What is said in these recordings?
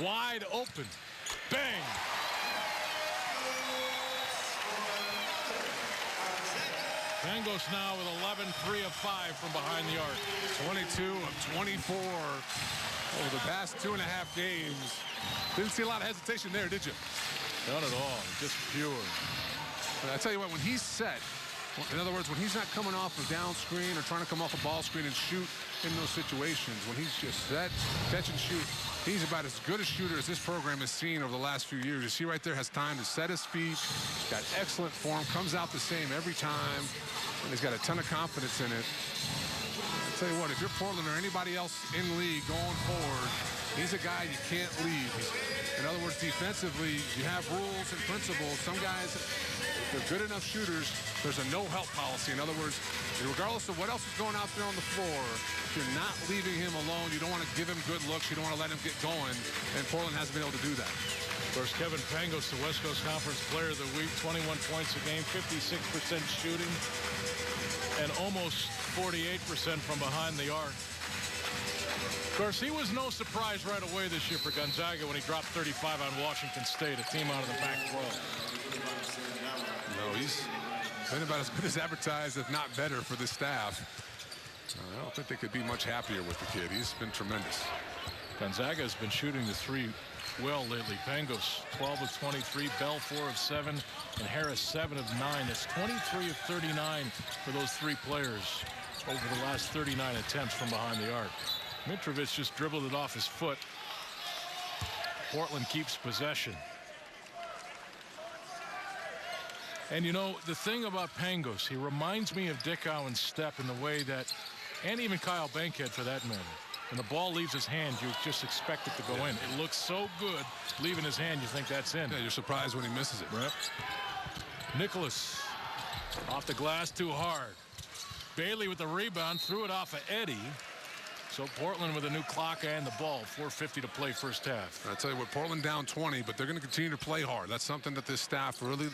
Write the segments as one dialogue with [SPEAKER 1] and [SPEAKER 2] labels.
[SPEAKER 1] Wide open. Bang. Pangos now with 11, 3 of 5 from behind the arc.
[SPEAKER 2] 22 of 24 over the past 2.5 games. Didn't see a lot of hesitation there, did you?
[SPEAKER 1] None at all. Just pure.
[SPEAKER 2] I tell you what, when he's set, in other words, when he's not coming off a down screen or trying to come off a ball screen and shoot in those situations, when he's just set, catch and shoot, he's about as good a shooter as this program has seen over the last few years. You see right there, has time to set his feet, got excellent form, comes out the same every time, and he's got a ton of confidence in it. I'll tell you what, if you're Portland or anybody else in league going forward, he's a guy you can't leave. In other words, defensively, you have rules and principles. Some guys, if they're good enough shooters, there's a no-help policy. In other words, regardless of what else is going out there on the floor, if you're not leaving him alone, you don't want to give him good looks, you don't want to let him get going, and Portland hasn't been able to do that.
[SPEAKER 1] Of course, Kevin Pangos, the West Coast Conference Player of the Week, 21 points a game, 56% shooting, and almost 48% from behind the arc. Of course, he was no surprise right away this year for Gonzaga when he dropped 35 on Washington State, a team out of the Pac-12.
[SPEAKER 2] No, he's been about as good as advertised, if not better, for the staff. I don't think they could be much happier with the kid. He's been tremendous.
[SPEAKER 1] Gonzaga has been shooting the three well lately. Pangos, 12 of 23, Bell, 4 of 7, and Harris, 7 of 9. That's 23 of 39 for those three players over the last 39 attempts from behind the arc. Mitrovic just dribbled it off his foot. Portland keeps possession. And you know, the thing about Pangos, he reminds me of Dick Owen's step in the way that, and even Kyle Bankhead for that matter, when the ball leaves his hand, you just expect it to go in. It looks so good leaving his hand, you think that's in.
[SPEAKER 2] Yeah, you're surprised when he misses it.
[SPEAKER 1] Right. Nicholas off the glass too hard. Bailey with the rebound, threw it off of Eddie. So Portland with a new clock and the ball, 4:50 to play first half.
[SPEAKER 2] I tell you what, Portland down 20, but they're going to continue to play hard. That's something that this staff really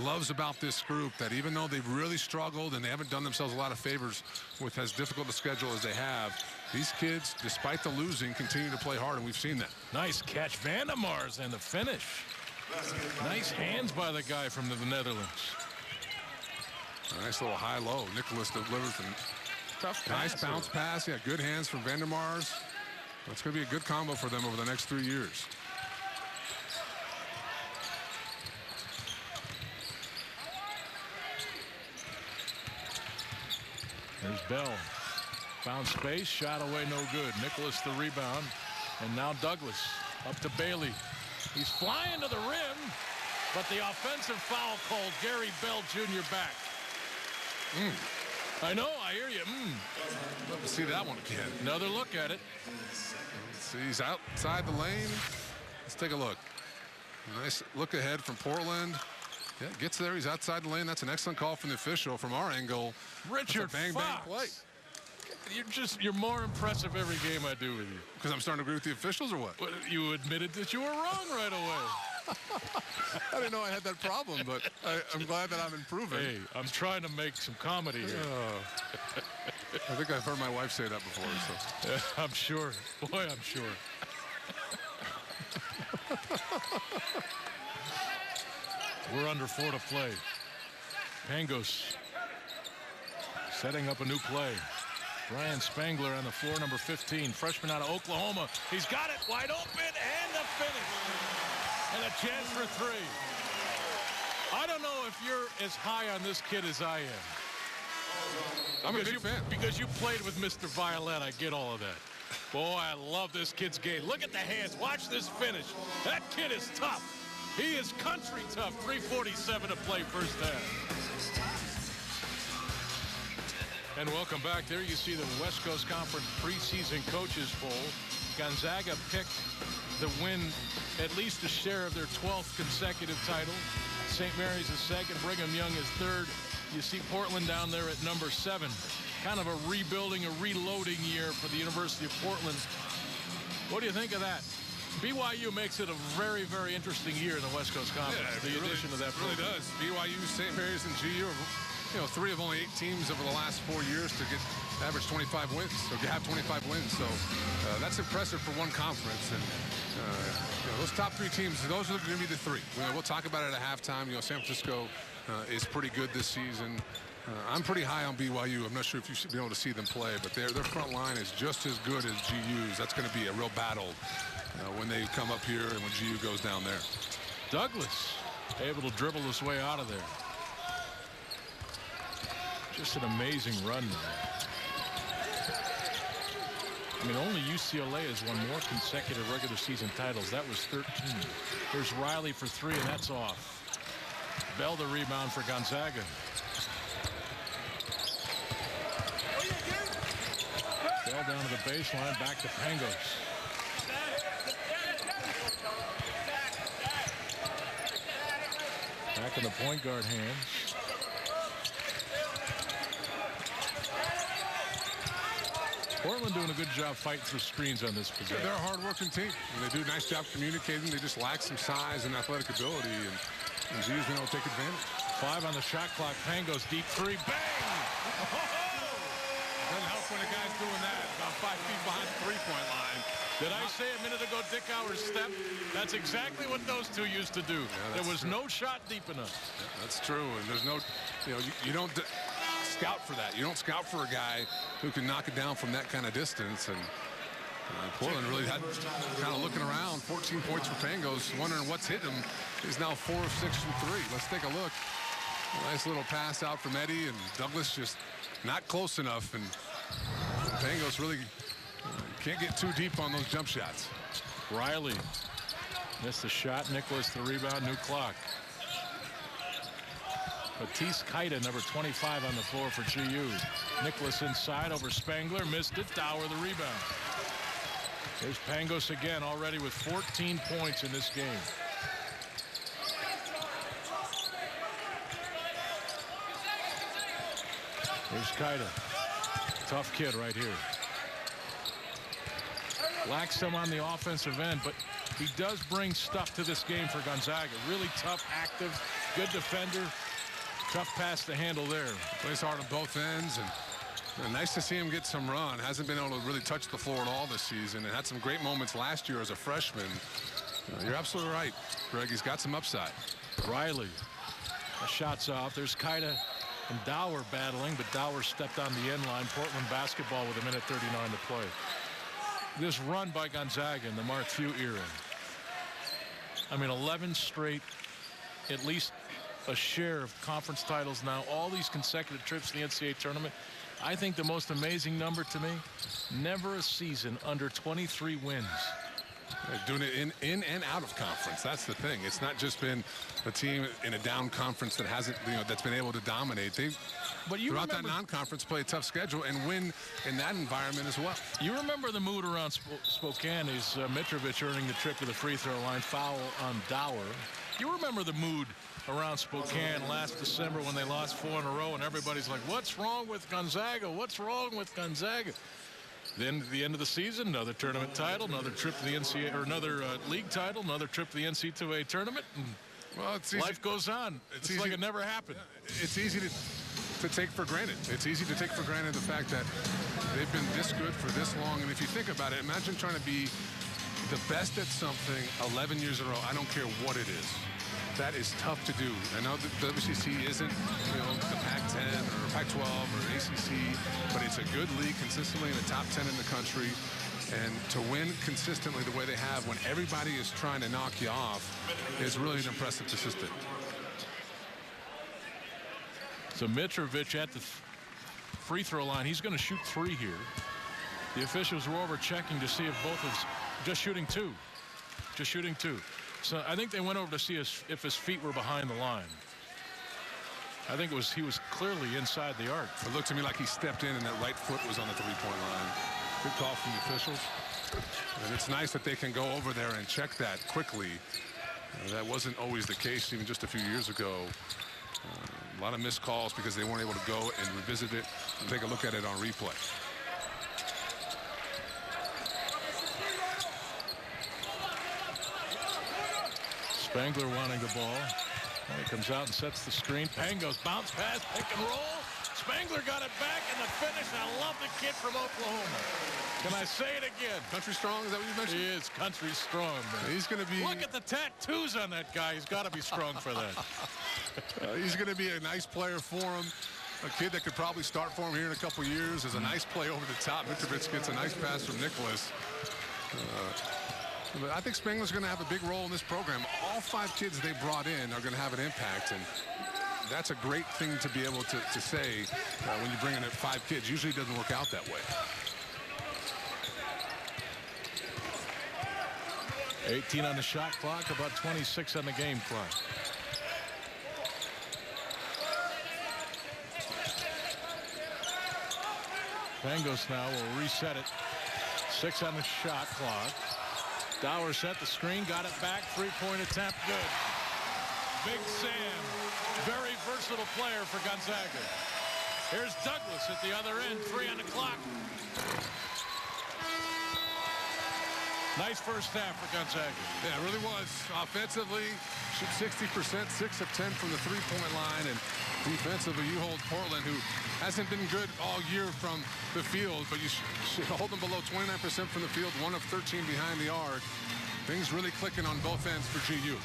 [SPEAKER 2] loves about this group, that even though they've really struggled and they haven't done themselves a lot of favors with as difficult a schedule as they have, these kids, despite the losing, continue to play hard, and we've seen that.
[SPEAKER 1] Nice catch, Vandemars, and the finish. Nice hands by the guy from the Netherlands.
[SPEAKER 2] A nice little high-low. Nicholas delivers the
[SPEAKER 1] tough
[SPEAKER 2] nice
[SPEAKER 1] pass.
[SPEAKER 2] bounce pass. Yeah, good hands from Vandemars. That's going to be a good combo for them over the next 3 years.
[SPEAKER 1] There's Bell. Found space, shot away, no good. Nicholas the rebound. And now Douglas up to Bailey. He's flying to the rim, but the offensive foul called. Gary Bell Jr. back. I know, I hear you.
[SPEAKER 2] Love to see that one again.
[SPEAKER 1] Another look at it.
[SPEAKER 2] Let's see, he's outside the lane. Let's take a look. Nice look ahead from Portland. Yeah, gets there. He's outside the lane. That's an excellent call from the official. From our angle,
[SPEAKER 1] Richard
[SPEAKER 2] bang
[SPEAKER 1] Fox.
[SPEAKER 2] bang play.
[SPEAKER 1] You're more impressive every game I do with you.
[SPEAKER 2] Because I'm starting to agree with the officials, or what?
[SPEAKER 1] You admitted that you were wrong right away.
[SPEAKER 2] I didn't know I had that problem, but I'm glad that I'm improving.
[SPEAKER 1] Hey, I'm trying to make some comedy here.
[SPEAKER 2] I think I've heard my wife say that before. So.
[SPEAKER 1] I'm sure. Boy, I'm sure. We're under 4 to play. Pangos setting up a new play. Brian Spangler on the floor, number 15, freshman out of Oklahoma. He's got it wide open, and the finish. And a chance for 3. I don't know if you're as high on this kid as I am.
[SPEAKER 2] I'm a big fan.
[SPEAKER 1] Because you played with Mr. Violette, I get all of that. Boy, I love this kid's game. Look at the hands. Watch this finish. That kid is tough. He is country tough. 3:47 to play first half. And welcome back. There you see the West Coast Conference preseason coaches poll. Gonzaga picked the win, at least a share of their 12th consecutive title. St. Mary's is second. Brigham Young is third. You see Portland down there at number 7. Kind of a rebuilding, a reloading year for the University of Portland. What do you think of that? BYU makes it a very, very interesting year in the West Coast Conference.
[SPEAKER 2] Yeah,
[SPEAKER 1] the addition of that
[SPEAKER 2] really does. BYU, St. Mary's, and GU are, 3 of only 8 teams over the last 4 years to get average 25 wins, or have 25 wins. So that's impressive for one conference. And those top 3 teams, those are going to be the 3. We'll talk about it at halftime. San Francisco is pretty good this season. I'm pretty high on BYU. I'm not sure if you should be able to see them play, but their front line is just as good as GU's. That's going to be a real battle when they come up here and when GU goes down there.
[SPEAKER 1] Douglas able to dribble his way out of there. Just an amazing run now. I mean, only UCLA has won more consecutive regular season titles. That was 13. There's Riley for 3, and that's off. Bell the rebound for Gonzaga. Bell down to the baseline, back to Pangos. Back in the point guard hands. Portland doing a good job fighting through screens on this possession.
[SPEAKER 2] They're a hard-working team, and they do a nice job communicating. They just lack some size and athletic ability, and GU's been able to take advantage.
[SPEAKER 1] 5 on the shot clock. Pangos deep 3. Bang!
[SPEAKER 2] Doesn't help when a guy's doing that. About 5 feet behind the three-point line.
[SPEAKER 1] Did I say a minute ago Dick Howard's step? That's exactly what those two used to do.
[SPEAKER 2] Yeah,
[SPEAKER 1] there was
[SPEAKER 2] true.
[SPEAKER 1] no shot deep enough.
[SPEAKER 2] Yeah, that's true, and there's no, you don't scout for that. You don't scout for a guy who can knock it down from that kind of distance. And Portland really had kind of looking around. 14 points for Pangos, wondering what's hit him. He's now 4 of 6 from 3. Let's take a look. A nice little pass out from Eddie, and Douglas just not close enough. And Pangos really can't get too deep on those jump shots.
[SPEAKER 1] Riley missed the shot. Nicholas the rebound. New clock. Matisse Kaita, number 25 on the floor for GU. Nicholas inside over Spangler. Missed it. Dower the rebound. There's Pangos again, already with 14 points in this game. There's Kaita. Tough kid right here. Lacks some on the offensive end, but he does bring stuff to this game for Gonzaga. Really tough, active, good defender. Tough pass to handle there.
[SPEAKER 2] Plays hard on both ends, and nice to see him get some run. Hasn't been able to really touch the floor at all this season, and had some great moments last year as a freshman. You're absolutely right, Greg. He's got some upside.
[SPEAKER 1] Riley. The shot's off. There's Kaita and Dower battling, but Dower stepped on the end line. Portland basketball with 1:39 to play. This run by Gonzaga in the Mark Few era. I mean, 11 straight, at least a share of conference titles now. All these consecutive trips to the NCAA tournament. I think the most amazing number to me, never a season under 23 wins.
[SPEAKER 2] They're doing it in and out of conference. That's the thing. It's not just been a team in a down conference that hasn't, that's been able to dominate. They,
[SPEAKER 1] but you
[SPEAKER 2] throughout
[SPEAKER 1] remember,
[SPEAKER 2] that non-conference, play a tough schedule and win in that environment as well.
[SPEAKER 1] You remember the mood around Spokane is Mitrovic earning the trip to the free throw line, foul on Dower. You remember the mood around Spokane last December when they lost 4 in a row, and everybody's like, what's wrong with Gonzaga? What's wrong with Gonzaga? Then at the end of the season, another tournament title, another trip to the NCAA, or another league title, another trip to the NCAA tournament. And
[SPEAKER 2] well, it's easy.
[SPEAKER 1] Life goes on. It's
[SPEAKER 2] easy.
[SPEAKER 1] like it never happened.
[SPEAKER 2] It's easy to take for granted. It's easy to take for granted the fact that they've been this good for this long. And if you think about it, imagine trying to be the best at something 11 years in a row. I don't care what it is. That is tough to do. I know the WCC isn't, the Pac-10 or Pac-12 or ACC, but it's a good league consistently in the top 10 in the country. And to win consistently the way they have when everybody is trying to knock you off is really an impressive statistic.
[SPEAKER 1] So Mitrovic at the free throw line. He's going to shoot 3 here. The officials were over checking to see if both is just shooting 2. Just shooting 2. So I think they went over to see if his feet were behind the line. I think he was clearly inside the arc.
[SPEAKER 2] It looked to me like he stepped in and that right foot was on the three-point line. Good call from the officials. And it's nice that they can go over there and check that quickly. That wasn't always the case even just a few years ago. A lot of missed calls because they weren't able to go and revisit it and take a look at it on replay.
[SPEAKER 1] Spangler wanting the ball. He comes out and sets the screen. Pangos bounce pass, pick and roll. Spangler got it back in the finish. I love the kid from Oklahoma. Can I say it again?
[SPEAKER 2] Country strong, is that what you mentioned?
[SPEAKER 1] He is country strong, man.
[SPEAKER 2] He's going to be...
[SPEAKER 1] Look at the tattoos on that guy. He's got to be strong for that.
[SPEAKER 2] He's going to be a nice player for him. A kid that could probably start for him here in a couple years. Is a nice play over the top. Mitrovic gets a nice pass from Nicholas. But I think Spangler's going to have a big role in this program. All 5 kids they brought in are going to have an impact, and that's a great thing to be able to say when you bring in 5 kids. Usually it doesn't work out that way.
[SPEAKER 1] 18 on the shot clock, about 26 on the game clock. Pangos now will reset it. 6 on the shot clock. Dower set the screen, got it back. 3-point attempt, good. Big Sam, very versatile player for Gonzaga. Here's Douglas at the other end, 3 on the clock. Nice first half for Gonzaga.
[SPEAKER 2] Yeah, it really was. Offensively, shoot 60%, 6 of 10 from the 3-point line. And defensively, you hold Portland, who hasn't been good all year from the field, but you should hold them below 29% from the field, 1 of 13 behind the arc. Things really clicking on both ends for GU.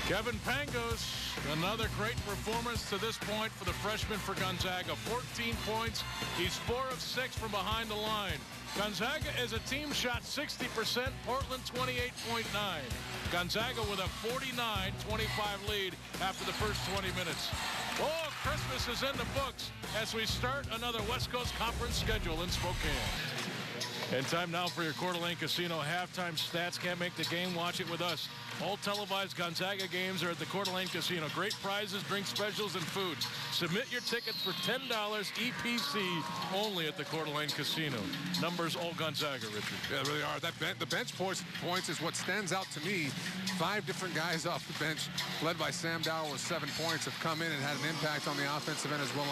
[SPEAKER 1] Kevin Pangos, another great performance to this point for the freshman for Gonzaga. 14 points. He's 4 of 6 from behind the line. Gonzaga as a team shot 60%, Portland 28.9. Gonzaga with a 49-25 lead after the first 20 minutes. Oh, Christmas is in the books as we start another West Coast Conference schedule in Spokane. And time now for your Coeur d'Alene Casino halftime stats. Can't make the game? Watch it with us. All televised Gonzaga games are at the Coeur d'Alene Casino. Great prizes, drink specials, and food. Submit your tickets for $10 EPC only at the Coeur d'Alene Casino. Numbers all Gonzaga, Richard.
[SPEAKER 2] Yeah, they really are. The bench points is what stands out to me. 5 different guys off the bench, led by Sam Dower with 7 points, have come in and had an impact on the offensive end as well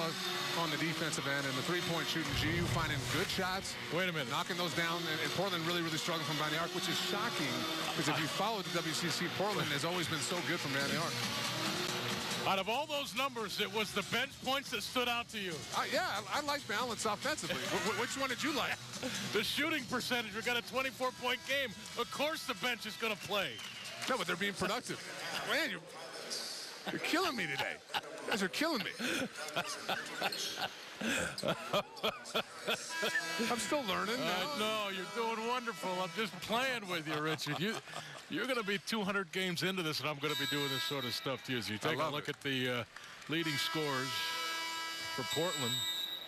[SPEAKER 2] as on the defensive end. And the 3-point shooting, GU finding good shots.
[SPEAKER 1] Wait a minute.
[SPEAKER 2] Knocking those down. And Portland really struggling from behind the arc, which is shocking because if you follow the WCC, Portland has always been so good from behind the arc.
[SPEAKER 1] Out of all those numbers, it was the bench points that stood out to you.
[SPEAKER 2] Yeah, I like balance offensively. Which one did you like?
[SPEAKER 1] The shooting percentage. We got a 24-point game. Of course the bench is going to play.
[SPEAKER 2] No, but they're being productive. Man, you're killing me today. You guys are killing me. I'm still learning.
[SPEAKER 1] No, you're doing wonderful. I'm just playing with you, Richard. You're going to be 200 games into this, and I'm going to be doing this sort of stuff to you. As you take a look at the leading scores for Portland,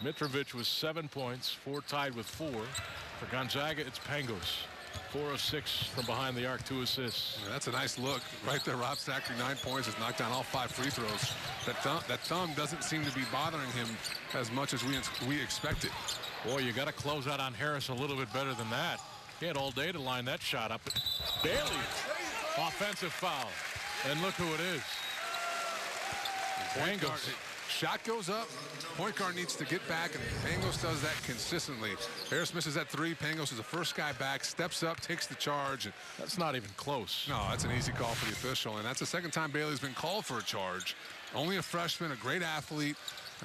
[SPEAKER 1] Mitrovic was 7 points, 4 tied with 4. For Gonzaga, it's Pangos. 4 of 6 from behind the arc, 2 assists.
[SPEAKER 2] Yeah, that's a nice look. Right there, Rob Zachary, 9 points, has knocked down all 5 free throws. That thumb doesn't seem to be bothering him as much as we expected.
[SPEAKER 1] Boy, you got to close out on Harris a little bit better than that. He had all day to line that shot up. Bailey, offensive foul. And look who it is. Pangos.
[SPEAKER 2] Shot goes up. Point guard needs to get back, and Pangos does that consistently. Harris misses that 3. Pangos is the first guy back, steps up, takes the charge. And
[SPEAKER 1] that's not even close.
[SPEAKER 2] No, that's an easy call for the official, and that's the second time Bailey's been called for a charge. Only a freshman, a great athlete.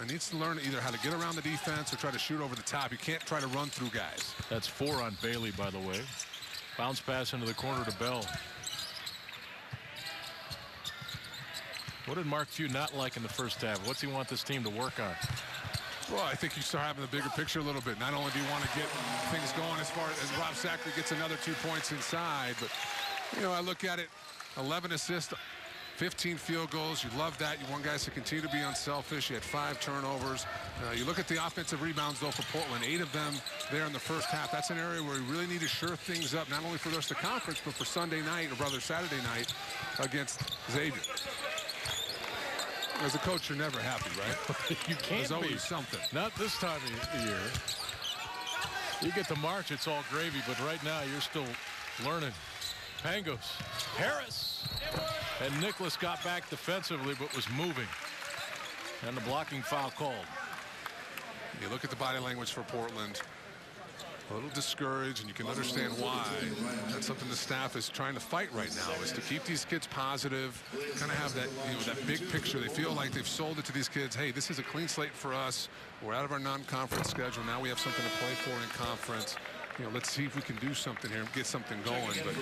[SPEAKER 2] Needs to learn either how to get around the defense or try to shoot over the top. You can't try to run through guys.
[SPEAKER 1] That's 4 on Bailey, by the way. Bounce pass into the corner to Bell. What did Mark Few not like in the first half? What's he want this team to work on?
[SPEAKER 2] Well, I think you start having the bigger picture a little bit. Not only do you want to get things going as far as Rob Zachary gets another 2 points inside, but, I look at it, 11 assists, 15 field goals. You love that. You want guys to continue to be unselfish. You had 5 turnovers. You look at the offensive rebounds, though, for Portland, 8 of them there in the first half. That's an area where you really need to shore things up, not only for the rest of the conference, but for Sunday night, or rather Saturday night, against Xavier. As a coach, you're never happy, right?
[SPEAKER 1] You can't
[SPEAKER 2] There's always
[SPEAKER 1] be.
[SPEAKER 2] Something.
[SPEAKER 1] Not this time of year. You get to March, it's all gravy, but right now you're still learning. Pangos. Harris. And Nicholas got back defensively, but was moving. And the blocking foul called.
[SPEAKER 2] You look at the body language for Portland. a little discouraged, and you can understand why. That's something the staff is trying to fight right now, is to keep these kids positive, kind of have that, that big picture. They feel like they've sold it to these kids. Hey, this is a clean slate for us. We're out of our non-conference schedule. Now we have something to play for in conference. Let's see if we can do something here and get something going. But